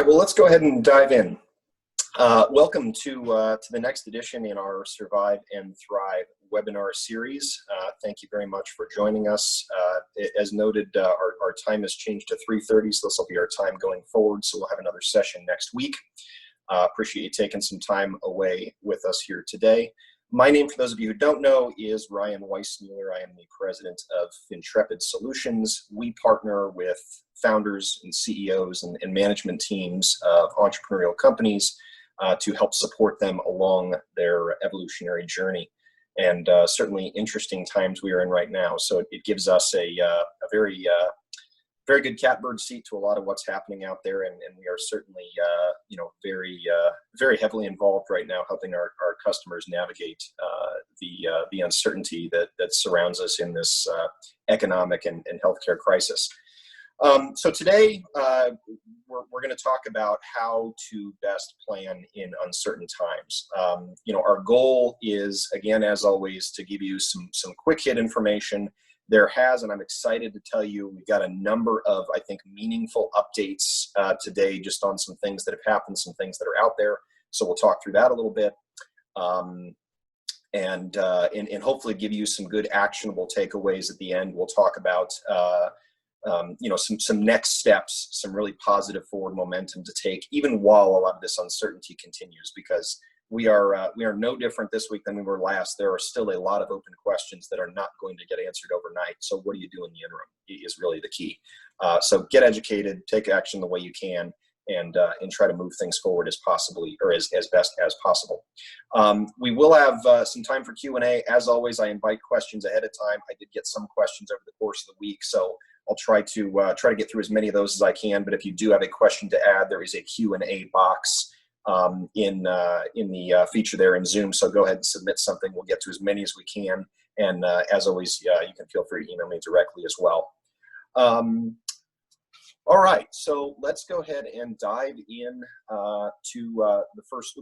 right, well, let's go ahead and dive in. Welcome to the next edition in our Survive and Thrive webinar series. Thank you very much for joining us. As noted, our time has changed to 3:30, so this will be our time going forward, so we'll have another session next week. Appreciate you taking some time away with us here today. My name, for those of you who don't know, is Ryan Weissmuller. I am the president of Fintrepid Solutions. We partner with founders and CEOs and management teams of entrepreneurial companies to help support them along their evolutionary journey. And certainly interesting times we are in right now. So it gives us a very good catbird seat to a lot of what's happening out there, and we are certainly very heavily involved right now, helping our customers navigate the uncertainty that surrounds us in this economic and healthcare crisis. So today we're going to talk about how to best plan in uncertain times. Our goal is, again, as always, to give you some quick hit information. There has, and I'm excited to tell you, we've got a number of, I think, meaningful updates today just on some things that have happened, some things that are out there. So we'll talk through that a little bit and hopefully give you some good actionable takeaways at the end. We'll talk about, some next steps, some really positive forward momentum to take, even while a lot of this uncertainty continues, because we are no different this week than we were last. There are still a lot of open questions that are not going to get answered overnight. So what do you do in the interim is really the key. So get educated, take action the way you can, and try to move things forward as best as possible. We will have some time for Q&A. As always, I invite questions ahead of time. I did get some questions over the course of the week, so I'll try to get through as many of those as I can. But if you do have a question to add, there is a Q&A box in the feature there in Zoom. So go ahead and submit something. We'll get to as many as we can. And as always, you can feel free to email me directly as well. All right, so let's go ahead and dive in to the first,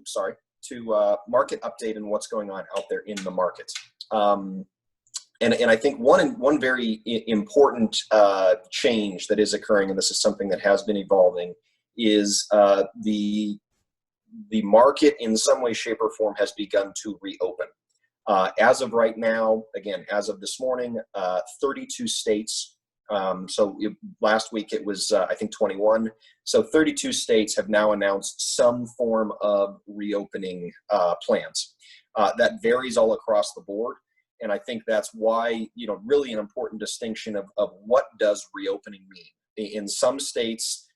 market update and what's going on out there in the market. And I think one very important change that is occurring, and this is something that has been evolving, is the market in some way, shape, or form has begun to reopen. As of right now, again, as of this morning, 32 states. Last week it was, I think, 21. So 32 states have now announced some form of reopening plans. That varies all across the board. And I think that's why, really an important distinction of what does reopening mean. In some states,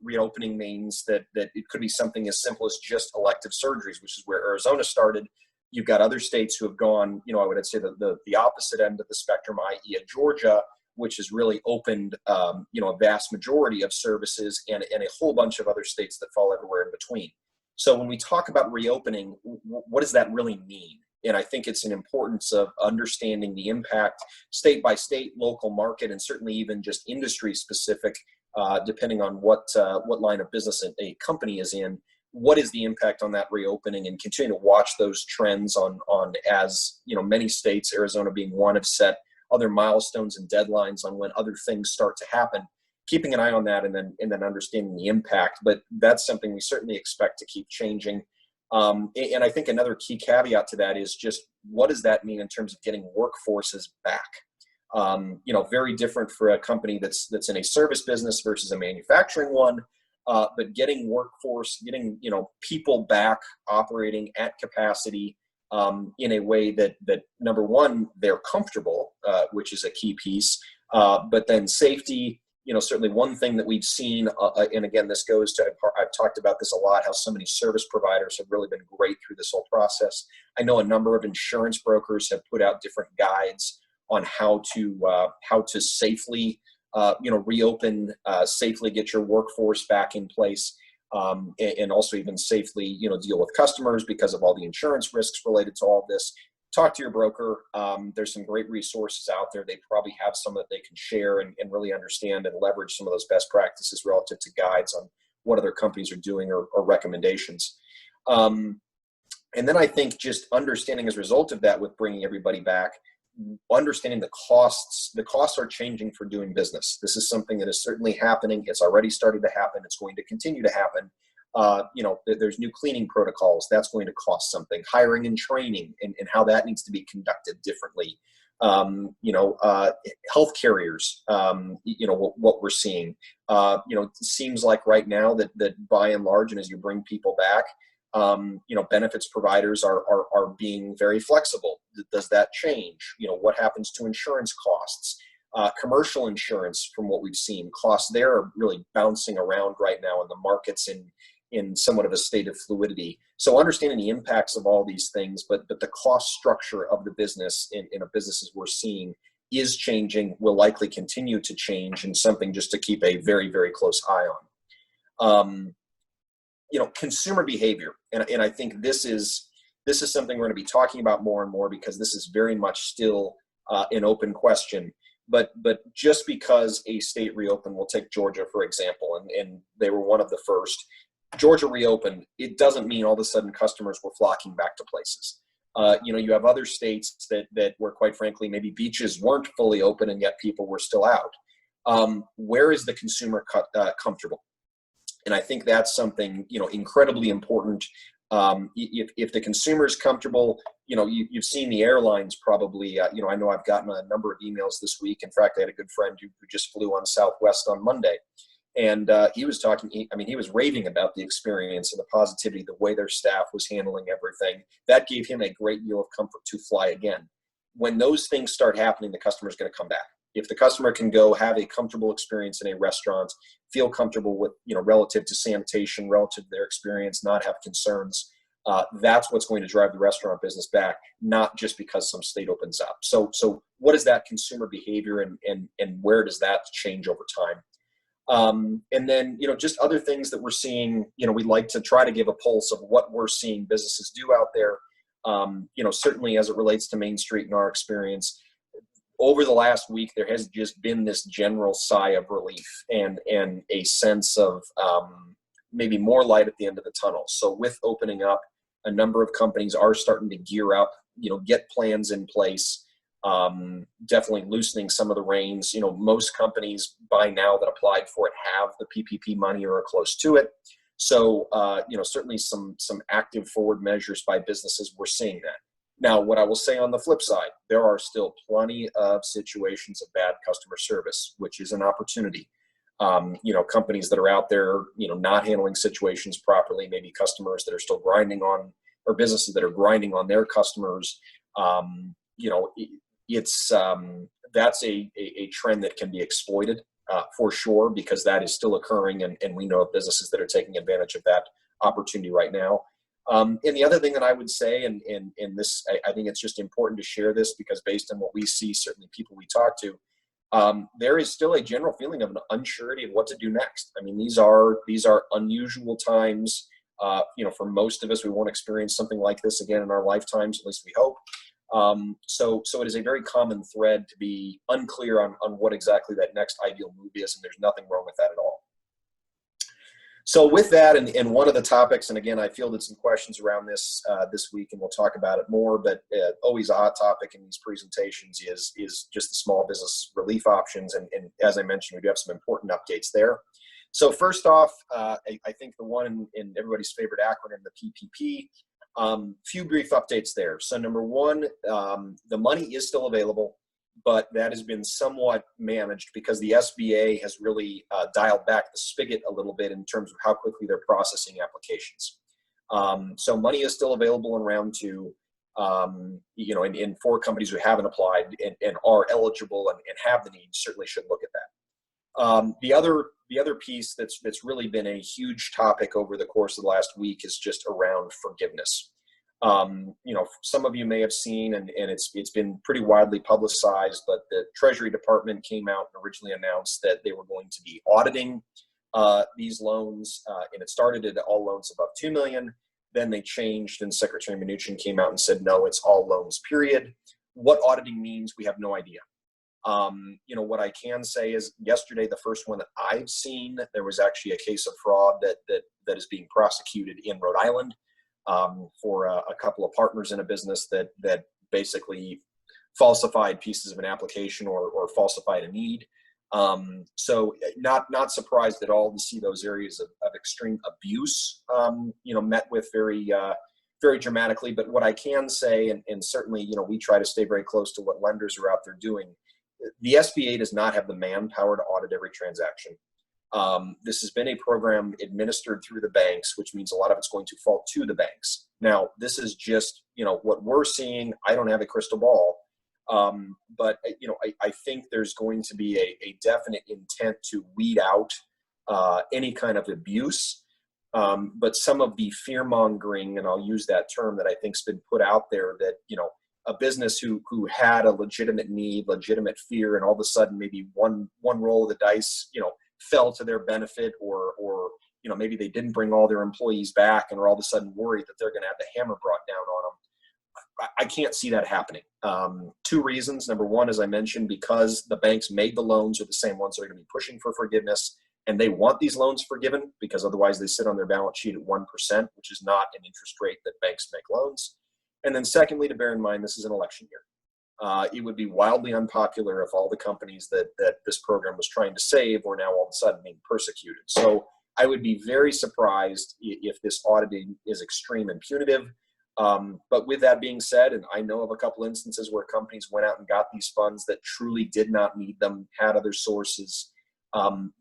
reopening means that it could be something as simple as just elective surgeries, which is where Arizona started. You've got other states who have gone, I would say the opposite end of the spectrum, i.e. Georgia, which has really opened, a vast majority of services, and a whole bunch of other states that fall everywhere in between. So when we talk about reopening, what does that really mean? And I think it's an importance of understanding the impact state by state, local market, and certainly even just industry specific, depending on what line of business a company is in. What is the impact on that reopening, and continue to watch those trends on as many states, Arizona being one, have set other milestones and deadlines on when other things start to happen. Keeping an eye on that and then understanding the impact. But that's something we certainly expect to keep changing. And I think another key caveat to that is just what does that mean in terms of getting workforces back? Very different for a company that's in a service business versus a manufacturing one. But getting workforce, getting people back operating at capacity in a way that number one, they're comfortable, which is a key piece. But then safety. Certainly one thing that we've seen, and again, this goes to, I've talked about this a lot, how so many service providers have really been great through this whole process. I know a number of insurance brokers have put out different guides on how to safely, reopen, safely get your workforce back in place, and also even safely, deal with customers because of all the insurance risks related to all this. Talk to your broker. There's some great resources out there. They probably have some that they can share and really understand and leverage some of those best practices relative to guides on what other companies are doing or recommendations. And then I think just understanding as a result of that with bringing everybody back, understanding the costs are changing for doing business. This is something that is certainly happening. It's already started to happen. It's going to continue to happen. There's new cleaning protocols. That's going to cost something. Hiring and training and how that needs to be conducted differently. Health carriers, what we're seeing, it seems like right now that by and large, and as you bring people back, benefits providers are being very flexible. Does that change? What happens to insurance costs? Commercial insurance, from what we've seen, costs there are really bouncing around right now in the markets in somewhat of a state of fluidity. So understanding the impacts of all these things, but the cost structure of the business in the businesses we're seeing is changing, will likely continue to change, and something just to keep a very, very close eye on. Consumer behavior. And I think this is something we're going to be talking about more and more, because this is very much still an open question. But just because a state reopened, we'll take Georgia, for example, and they were one of the first. Georgia reopened, it doesn't mean all of a sudden customers were flocking back to places. You have other states that where, quite frankly, maybe beaches weren't fully open and yet people were still out. Where is the consumer comfortable? And I think that's something, incredibly important. If the consumer is comfortable, you've seen the airlines probably, I know I've gotten a number of emails this week. In fact, I had a good friend who just flew on Southwest on Monday. And he was talking, he was raving about the experience and the positivity, the way their staff was handling everything. That gave him a great deal of comfort to fly again. When those things start happening, the customer is going to come back. If the customer can go have a comfortable experience in a restaurant, feel comfortable with, relative to sanitation, relative to their experience, not have concerns, that's what's going to drive the restaurant business back, not just because some state opens up. So what is that consumer behavior, and where does that change over time? And then, just other things that we're seeing, we like to try to give a pulse of what we're seeing businesses do out there. Certainly as it relates to Main Street in our experience, over the last week, there has just been this general sigh of relief and a sense of maybe more light at the end of the tunnel. So with opening up, a number of companies are starting to gear up, get plans in place. Definitely loosening some of the reins. Most companies by now that applied for it have the PPP money or are close to it. So, certainly some active forward measures by businesses. We're seeing that. Now, what I will say on the flip side, there are still plenty of situations of bad customer service, which is an opportunity. Companies that are out there, not handling situations properly, maybe customers that are still grinding on, or businesses that are grinding on their customers. That's a trend that can be exploited for sure, because that is still occurring, and we know of businesses that are taking advantage of that opportunity right now. And the other thing that I would say, and this, I think it's just important to share this, because based on what we see, certainly people we talk to, there is still a general feeling of an unsurety of what to do next. These are unusual times. For most of us, we won't experience something like this again in our lifetimes, at least we hope. So it is a very common thread to be unclear on what exactly that next ideal move is, and there's nothing wrong with that at all. So with that, and one of the topics, and again, I fielded some questions around this this week, and we'll talk about it more, but always a hot topic in these presentations is just the small business relief options. And as I mentioned, we do have some important updates there. So first off, I think the one in everybody's favorite acronym, the PPP, few brief updates there. So number one, the money is still available, but that has been somewhat managed because the SBA has really dialed back the spigot a little bit in terms of how quickly they're processing applications. So money is still available in round two, and for companies who haven't applied and are eligible and have the need, certainly should look at that. The other piece that's really been a huge topic over the course of the last week is just around forgiveness. Some of you may have seen, and it's been pretty widely publicized, but the Treasury Department came out and originally announced that they were going to be auditing these loans, and it started at all loans above $2 million. Then they changed, and Secretary Mnuchin came out and said, no, it's all loans, period. What auditing means, we have no idea. What I can say is yesterday, the first one that I've seen, there was actually a case of fraud that is being prosecuted in Rhode Island for a couple of partners in a business that basically falsified pieces of an application or falsified a need. So not surprised at all to see those areas of extreme abuse, met with very dramatically. But what I can say, and certainly, we try to stay very close to what lenders are out there doing. The SBA does not have the manpower to audit every transaction. This has been a program administered through the banks, which means a lot of it's going to fall to the banks. Now, this is just, what we're seeing. I don't have a crystal ball. But I think there's going to be a definite intent to weed out any kind of abuse. But some of the fear mongering, and I'll use that term that I think's been put out there, that a business who had a legitimate need, legitimate fear, and all of a sudden maybe one roll of the dice fell to their benefit, or maybe they didn't bring all their employees back and are all of a sudden worried that they're going to have the hammer brought down on them. I can't see that happening. Two reasons. Number one, as I mentioned, because the banks made the loans are the same ones that are going to be pushing for forgiveness, and they want these loans forgiven because otherwise they sit on their balance sheet at 1%, which is not an interest rate that banks make loans. And then secondly, to bear in mind, this is an election year. It would be wildly unpopular if all the companies that this program was trying to save were now all of a sudden being persecuted. So I would be very surprised if this auditing is extreme and punitive. But with that being said, and I know of a couple instances where companies went out and got these funds that truly did not need them, had other sources.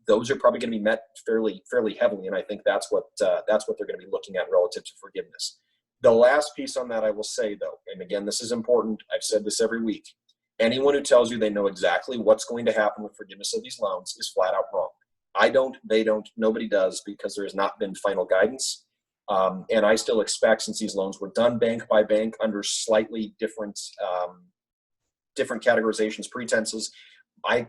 Those are probably going to be met fairly heavily, and I think that's what they're going to be looking at relative to forgiveness. The last piece on that I will say, though, and again, this is important. I've said this every week. Anyone who tells you they know exactly what's going to happen with forgiveness of these loans is flat out wrong. I don't, they don't, nobody does, because there has not been final guidance. And I still expect, since these loans were done bank by bank under slightly different categorizations, pretenses,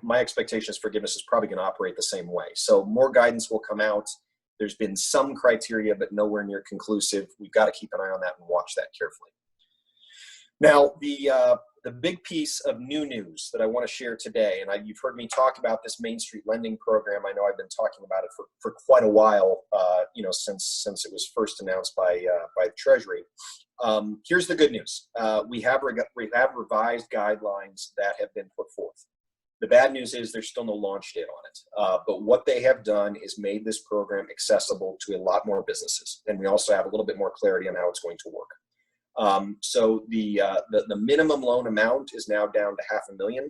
my expectation is forgiveness is probably going to operate the same way. So more guidance will come out. There's been some criteria, but nowhere near conclusive. We've got to keep an eye on that and watch that carefully. Now, the big piece of new news that I want to share today, and you've heard me talk about this Main Street lending program. I know I've been talking about it for quite a while, since it was first announced by the Treasury. Here's the good news: we have revised guidelines that have been put forth. The bad news is there's still no launch date on it. But what they have done is made this program accessible to a lot more businesses, and we also have a little bit more clarity on how it's going to work. So the minimum loan amount is now down to $500,000.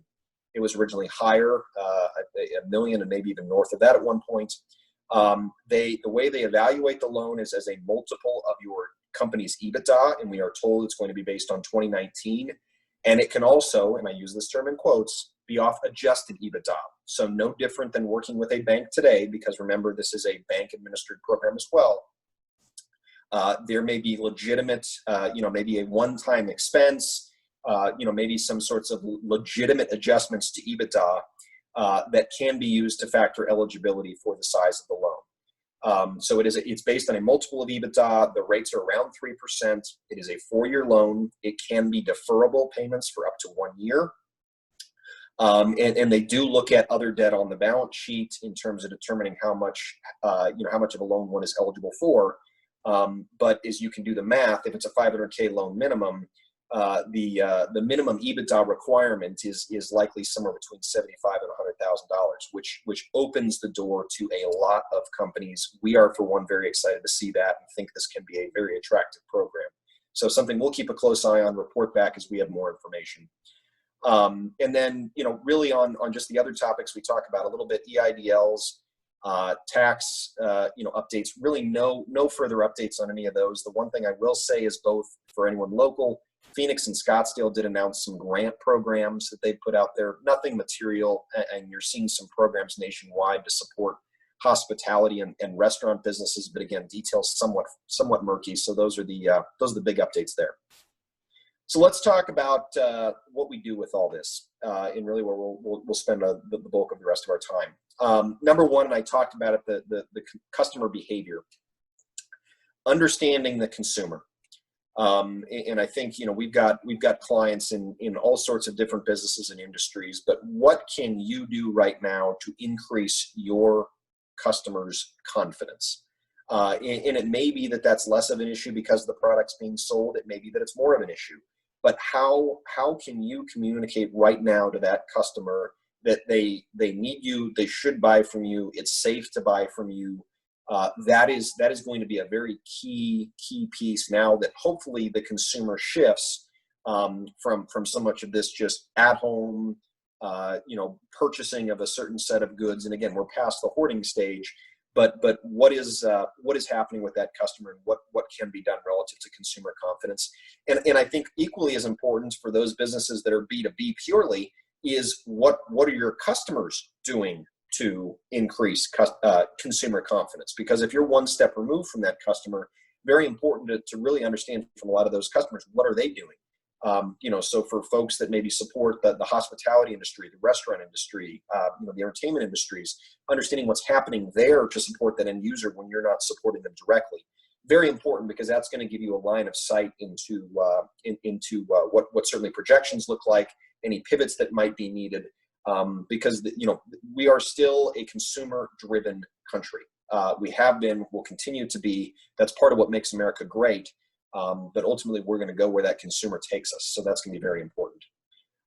It was originally higher, $1 million and maybe even north of that at one point. The way they evaluate the loan is as a multiple of your company's EBITDA, and we are told it's going to be based on 2019. And it can also, and I use this term in quotes, be off adjusted EBITDA. So no different than working with a bank today, because remember, this is a bank administered program as well. There may be legitimate, maybe a one-time expense, maybe some sorts of legitimate adjustments to EBITDA that can be used to factor eligibility for the size of the loan. So it's based on a multiple of EBITDA. The rates are around 3%. It is a 4-year loan. It can be deferrable payments for up to 1 year. And they do look at other debt on the balance sheet in terms of determining how much of a loan one is eligible for. But as you can do the math, if it's a $500K loan minimum, the minimum EBITDA requirement is likely somewhere between $75,000 and $100,000, which opens the door to a lot of companies. We are, for one, very excited to see that and think this can be a very attractive program. So something we'll keep a close eye on, report back as we have more information. And then, really on just the other topics we talk about a little bit, EIDLs, tax, updates, really no further updates on any of those. The one thing I will say is, both for anyone local, Phoenix and Scottsdale did announce some grant programs that they put out there, nothing material. And you're seeing some programs nationwide to support hospitality and restaurant businesses. But again, details somewhat murky. So those are the big updates there. So let's talk about what we do with all this, and really where we'll spend the bulk of the rest of our time. Number one, and I talked about it, the customer behavior, understanding the consumer. And I think we've got clients in all sorts of different businesses and industries. But what can you do right now to increase your customers' confidence? And it may be that that's less of an issue because the product's being sold. It may be that it's more of an issue. but how can you communicate right now to that customer that they need you, they should buy from you, it's safe to buy from you. That is going to be a very key piece now that hopefully the consumer shifts from so much of this just at home, purchasing of a certain set of goods. And again, we're past the hoarding stage, but what is happening with that customer, and what can be done relative to consumer confidence. And I think equally as important for those businesses that are B2B purely is what are your customers doing to increase consumer confidence? Because if you're one step removed from that customer, very important to really understand from a lot of those customers, what are they doing? So for folks that maybe support the hospitality industry, the restaurant industry, the entertainment industries, understanding what's happening there to support that end user when you're not supporting them directly. Very important, because that's going to give you a line of sight into what certainly projections look like, any pivots that might be needed, because we are still a consumer-driven country. We have been, will continue to be. That's part of what makes America great. But ultimately, we're going to go where that consumer takes us. So that's going to be very important.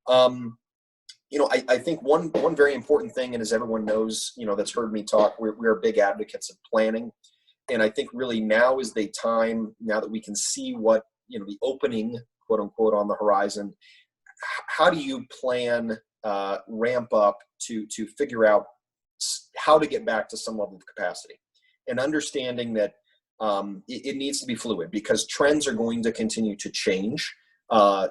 I think one very important thing, and as everyone knows, that's heard me talk, we're big advocates of planning. And I think really now is the time, now that we can see what, the opening, quote unquote, on the horizon, how do you plan, ramp up to figure out how to get back to some level of capacity, and understanding that it needs to be fluid, because trends are going to continue to change. So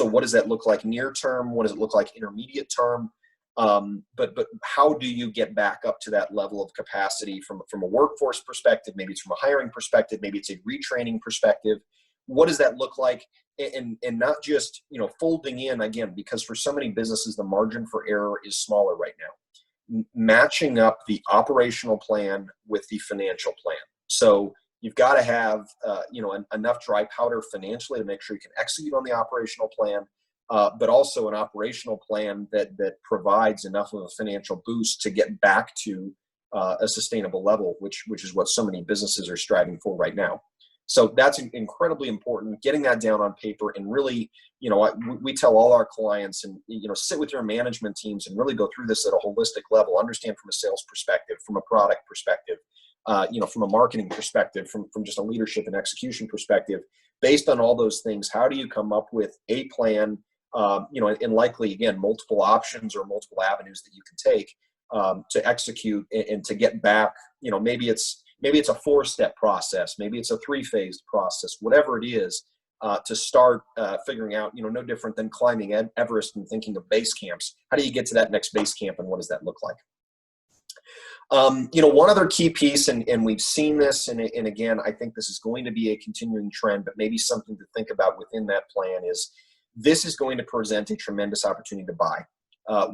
what does that look like near term? What does it look like intermediate term? But how do you get back up to that level of capacity from a workforce perspective? Maybe it's from a hiring perspective, maybe it's a retraining perspective. What does that look like? And not just, folding in again, because for so many businesses, the margin for error is smaller right now. Matching up the operational plan with the financial plan. So you've got to have, enough dry powder financially to make sure you can execute on the operational plan, but also an operational plan that provides enough of a financial boost to get back to a sustainable level, which is what so many businesses are striving for right now. So that's incredibly important, getting that down on paper. And really, we tell all our clients, and, sit with your management teams and really go through this at a holistic level, understand from a sales perspective, from a product perspective, from a marketing perspective, from just a leadership and execution perspective. Based on all those things, how do you come up with a plan, and likely, again, multiple options or multiple avenues that you can take to execute and to get back, maybe it's a 4-step process, maybe it's a 3-phased process, whatever it is, to start figuring out, no different than climbing Everest and thinking of base camps. How do you get to that next base camp, and what does that look like? One other key piece, and we've seen this, and again, I think this is going to be a continuing trend, but maybe something to think about within that plan is this is going to present a tremendous opportunity to buy.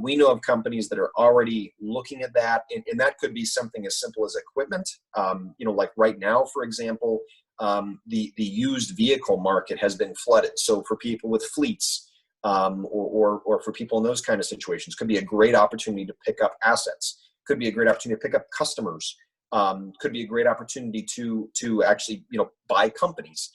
We know of companies that are already looking at that, and that could be something as simple as equipment. Like right now, for example, the used vehicle market has been flooded. So for people with fleets, or for people in those kind of situations, could be a great opportunity to pick up assets. Could be a great opportunity to pick up customers. Could be a great opportunity to actually, buy companies.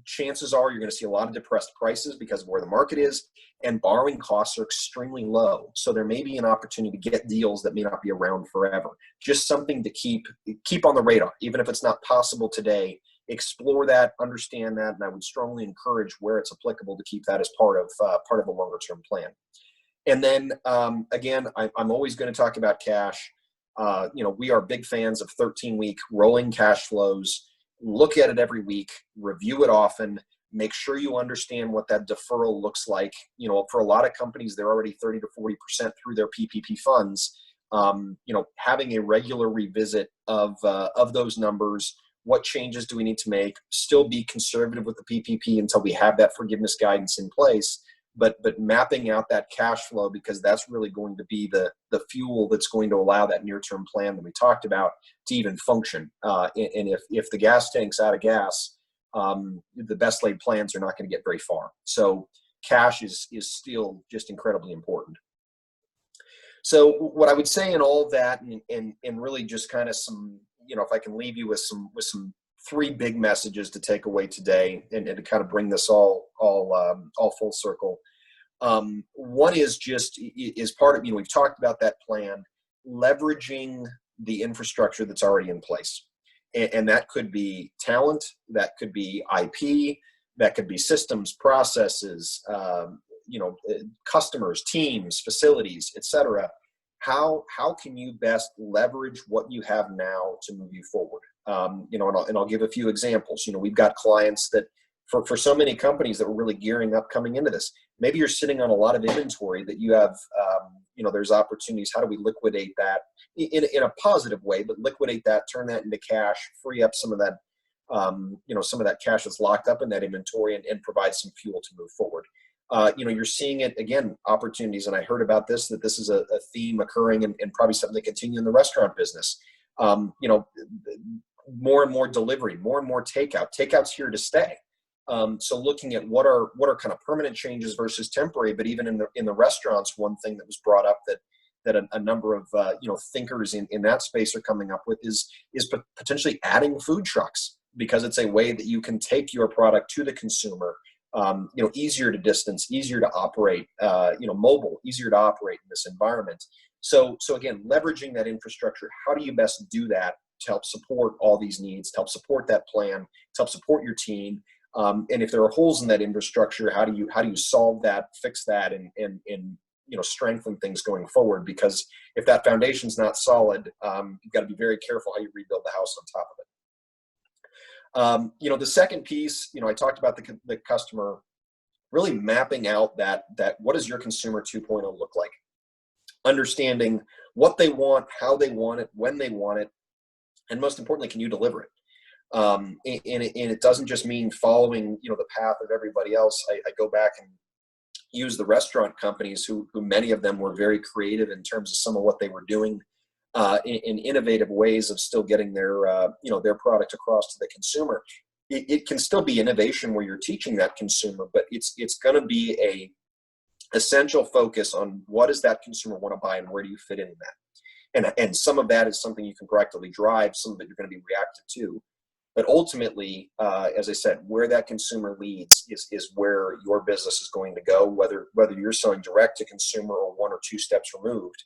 Chances are you're going to see a lot of depressed prices because of where the market is, and borrowing costs are extremely low. So there may be an opportunity to get deals that may not be around forever. Just something to keep on the radar, even if it's not possible today. Explore that, understand that, and I would strongly encourage, where it's applicable, to keep that as part of a longer term plan. And then again, I'm always going to talk about cash. We are big fans of 13-week rolling cash flows. Look at it every week, review it often, make sure you understand what that deferral looks like. For a lot of companies, they're already 30 to 40% through their PPP funds. Having a regular revisit of those numbers. What changes do we need to make? Still be conservative with the PPP until we have that forgiveness guidance in place. But mapping out that cash flow, because that's really going to be the fuel that's going to allow that near-term plan that we talked about to even function. And if the gas tank's out of gas, the best laid plans are not going to get very far. So cash is still just incredibly important. So what I would say in all of that, and really just kind of some, if I can leave you with some three big messages to take away today, and to kind of bring this all full circle. One is part of, we've talked about that plan, leveraging the infrastructure that's already in place. And that could be talent, that could be IP, that could be systems, processes, customers, teams, facilities, etc. How can you best leverage what you have now to move you forward? And I'll give a few examples. We've got clients that, for so many companies that were really gearing up coming into this, maybe you're sitting on a lot of inventory that you have, there's opportunities. How do we liquidate that in a positive way, but liquidate that, turn that into cash, free up some of that, some of that cash that's locked up in that inventory, and provide some fuel to move forward. You're seeing it again, opportunities. And I heard about this, that this is a theme occurring, and probably something to continue in the restaurant business. More and more delivery, more and more takeout. Takeout's here to stay. So looking at what are kind of permanent changes versus temporary, but even in the restaurants, one thing that was brought up that a number of thinkers in that space are coming up with is potentially adding food trucks, because it's a way that you can take your product to the consumer, easier to distance, easier to operate, mobile, easier to operate in this environment. So again, leveraging that infrastructure, how do you best do that to help support all these needs, to help support that plan, to help support your team? And if there are holes in that infrastructure, how do you solve that, fix that, and strengthen things going forward? Because if that foundation's not solid, you've got to be very careful how you rebuild the house on top of it. The second piece, I talked about the customer, really mapping out that what does your consumer 2.0 look like? Understanding what they want, how they want it, when they want it, and most importantly, can you deliver it? And it doesn't just mean following, the path of everybody else. I go back and use the restaurant companies who many of them were very creative in terms of some of what they were doing, in innovative ways of still getting their product across to the consumer. It can still be innovation where you're teaching that consumer, but it's going to be a essential focus on what does that consumer want to buy and where do you fit in that. And some of that is something you can proactively drive, some of it you're going to be reactive to. But ultimately, as I said, where that consumer leads is where your business is going to go, whether you're selling direct to consumer or one or two steps removed.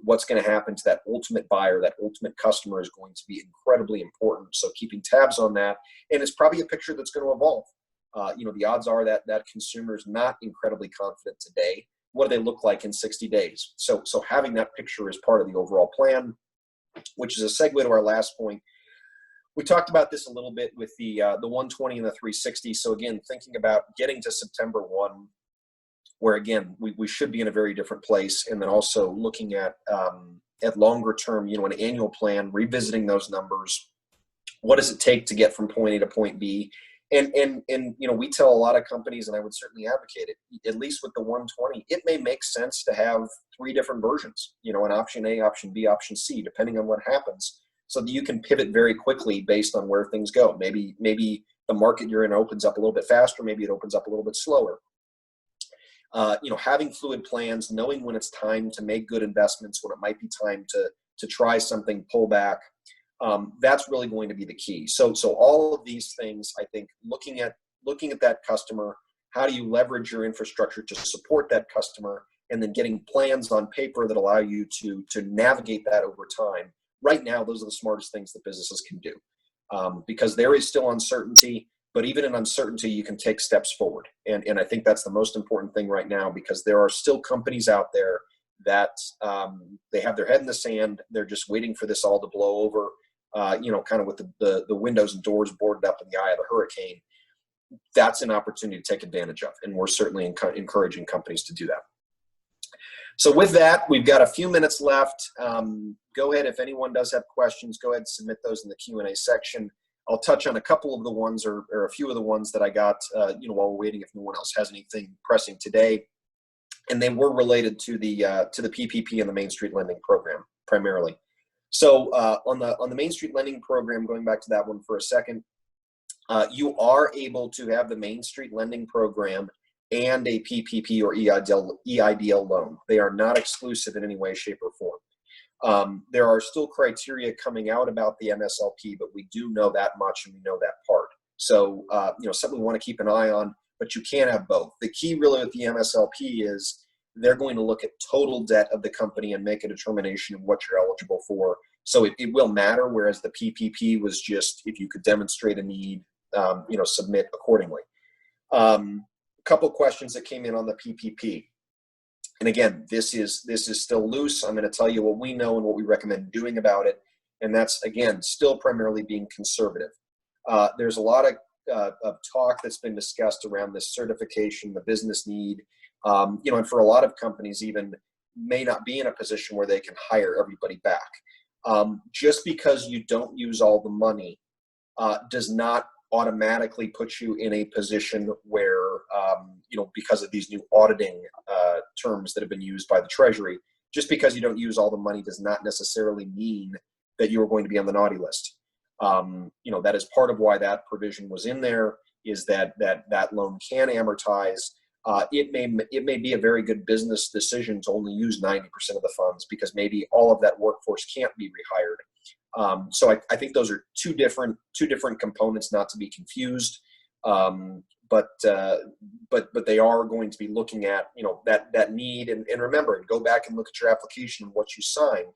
What's going to happen to that ultimate buyer, that ultimate customer, is going to be incredibly important. So keeping tabs on that, and it's probably a picture that's going to evolve. The odds are that consumer is not incredibly confident today. What do they look like in 60 days? So having that picture is part of the overall plan, which is a segue to our last point. We talked about this a little bit with the 120 and the 360. So again, thinking about getting to September 1, where again, we should be in a very different place. And then also looking at longer term, an annual plan, revisiting those numbers. What does it take to get from point A to point B? And we tell a lot of companies, and I would certainly advocate it, at least with the 120, it may make sense to have 3 different versions, an option A, option B, option C, depending on what happens, so that you can pivot very quickly based on where things go. Maybe the market you're in opens up a little bit faster, maybe it opens up a little bit slower. Having fluid plans, knowing when it's time to make good investments, when it might be time to try something, pull back. That's really going to be the key. So all of these things, I think, looking at that customer, how do you leverage your infrastructure to support that customer, and then getting plans on paper that allow you to navigate that over time. Right now, those are the smartest things that businesses can do, because there is still uncertainty, but even in uncertainty, you can take steps forward. And I think that's the most important thing right now, because there are still companies out there that they have their head in the sand. They're just waiting for this all to blow over, kind of with the windows and doors boarded up in the eye of the hurricane. That's an opportunity to take advantage of. And we're certainly encouraging companies to do that. So with that, we've got a few minutes left. Go ahead, if anyone does have questions, go ahead and submit those in the Q&A section. I'll touch on a couple of the ones or a few of the ones that I got, while we're waiting, if no one else has anything pressing today. And they were related to the PPP and the Main Street Lending Program primarily. So on the Main Street Lending Program, going back to that one for a second, you are able to have the Main Street Lending Program and a PPP or EIDL loan. They are not exclusive in any way, shape, or form. There are still criteria coming out about the MSLP, but we do know that much and we know that part. So, something we want to keep an eye on, but you can't have both. The key really with the MSLP is they're going to look at total debt of the company and make a determination of what you're eligible for. So it will matter, whereas the PPP was just if you could demonstrate a need, submit accordingly. A couple questions that came in on the PPP. And again, this is still loose. I'm going to tell you what we know and what we recommend doing about it. And that's, again, still primarily being conservative. There's a lot of talk that's been discussed around this certification, the business need, and for a lot of companies even may not be in a position where they can hire everybody back. Just because you don't use all the money does not automatically put you in a position where, because of these new auditing terms that have been used by the Treasury, just because you don't use all the money does not necessarily mean that you are going to be on the naughty list. That is part of why that provision was in there, is that loan can amortize. It may be a very good business decision to only use 90% of the funds because maybe all of that workforce can't be rehired. So I think those are two different components, not to be confused. But they are going to be looking at that need, and remember, go back and look at your application and what you signed.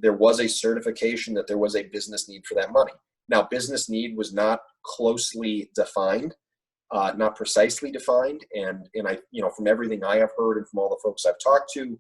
There was a certification that there was a business need for that money. Now, business need was not closely defined, not precisely defined, and I from everything I have heard and from all the folks I've talked to,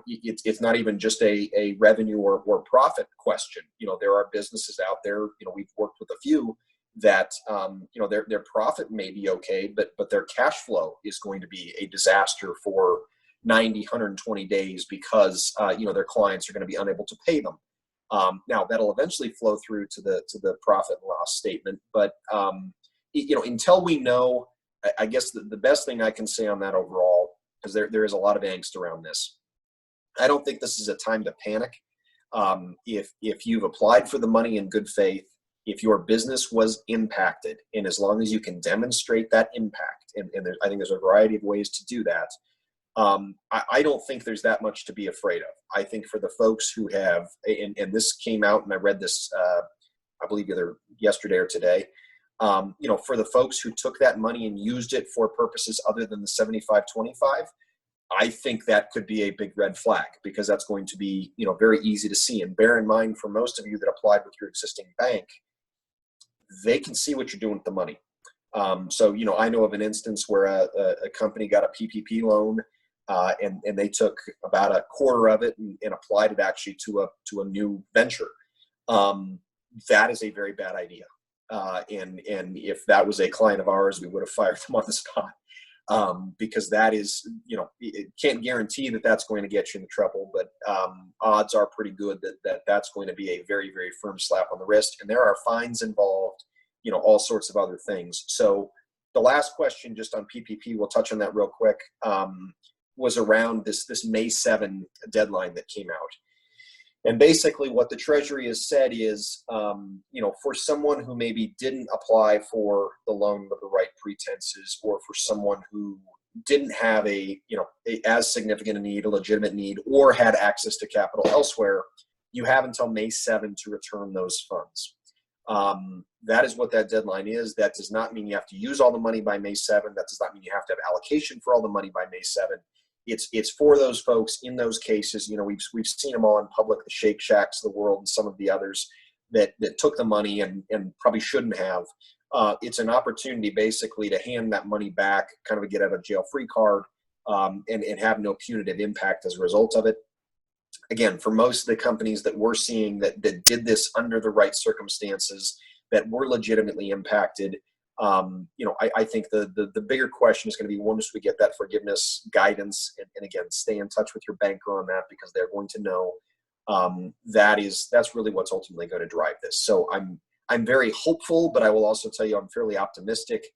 it's not even just a revenue or profit question. There are businesses out there, we've worked with a few that, their profit may be okay, but their cash flow is going to be a disaster for 90, 120 days because, their clients are going to be unable to pay them. Now that'll eventually flow through to the profit and loss statement. But, until we know, I guess the best thing I can say on that overall, because there is a lot of angst around this. I don't think this is a time to panic. If you've applied for the money in good faith, if your business was impacted, and as long as you can demonstrate that impact, and I think there's a variety of ways to do that, I don't think there's that much to be afraid of. I think for the folks who have, and this came out, and I read this, I believe either yesterday or today, for the folks who took that money and used it for purposes other than the 75-25, I think that could be a big red flag, because that's going to be, very easy to see. And bear in mind, for most of you that applied with your existing bank, they can see what you're doing with the money. So, I know of an instance where a company got a PPP loan, and they took about a quarter of it and applied it actually to a new venture. That is a very bad idea. And if that was a client of ours, we would have fired them on the spot. Because that is, it can't guarantee that that's going to get you into trouble, but odds are pretty good that that's going to be a very, very firm slap on the wrist. And there are fines involved, all sorts of other things. So the last question just on PPP, we'll touch on that real quick, was around this May 7 deadline that came out. And basically what the Treasury has said is, for someone who maybe didn't apply for the loan with the right pretenses, or for someone who didn't have a as significant a need, a legitimate need, or had access to capital elsewhere, you have until May 7 to return those funds. That is what that deadline is. That does not mean you have to use all the money by May 7. That does not mean you have to have allocation for all the money by May 7. It's for those folks in those cases. We've seen them all in public, the Shake Shacks of the world and some of the others that took the money and probably shouldn't have. It's an opportunity basically to hand that money back, kind of a get out of jail free card, and have no punitive impact as a result of it. Again, for most of the companies that we're seeing that did this under the right circumstances, that were legitimately impacted, I think the bigger question is going to be, once we get that forgiveness guidance, and again, stay in touch with your banker on that, because they're going to know that's really what's ultimately going to drive this. So I'm very hopeful, but I will also tell you I'm fairly optimistic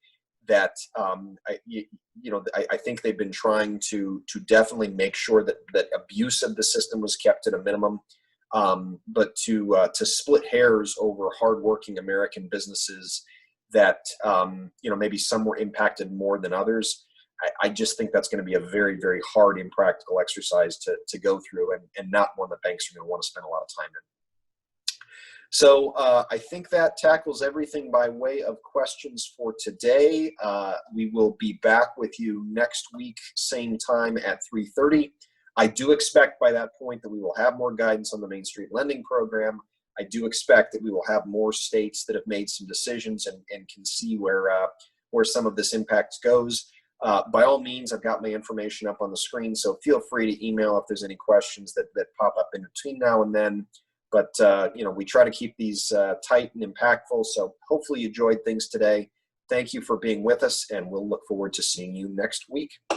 that I think they've been trying to definitely make sure that abuse of the system was kept at a minimum. But to split hairs over hardworking American businesses that maybe some were impacted more than others, I just think that's going to be a very, very hard, impractical exercise to go through, and not one that banks are going to want to spend a lot of time in. So I think that tackles everything by way of questions for today. We will be back with you next week, same time at 3:30. I do expect by that point that we will have more guidance on the Main Street Lending Program. I do expect that we will have more states that have made some decisions and can see where some of this impact goes. By all means, I've got my information up on the screen, so feel free to email if there's any questions that pop up in between now and then. But, we try to keep these tight and impactful, so hopefully you enjoyed things today. Thank you for being with us, and we'll look forward to seeing you next week.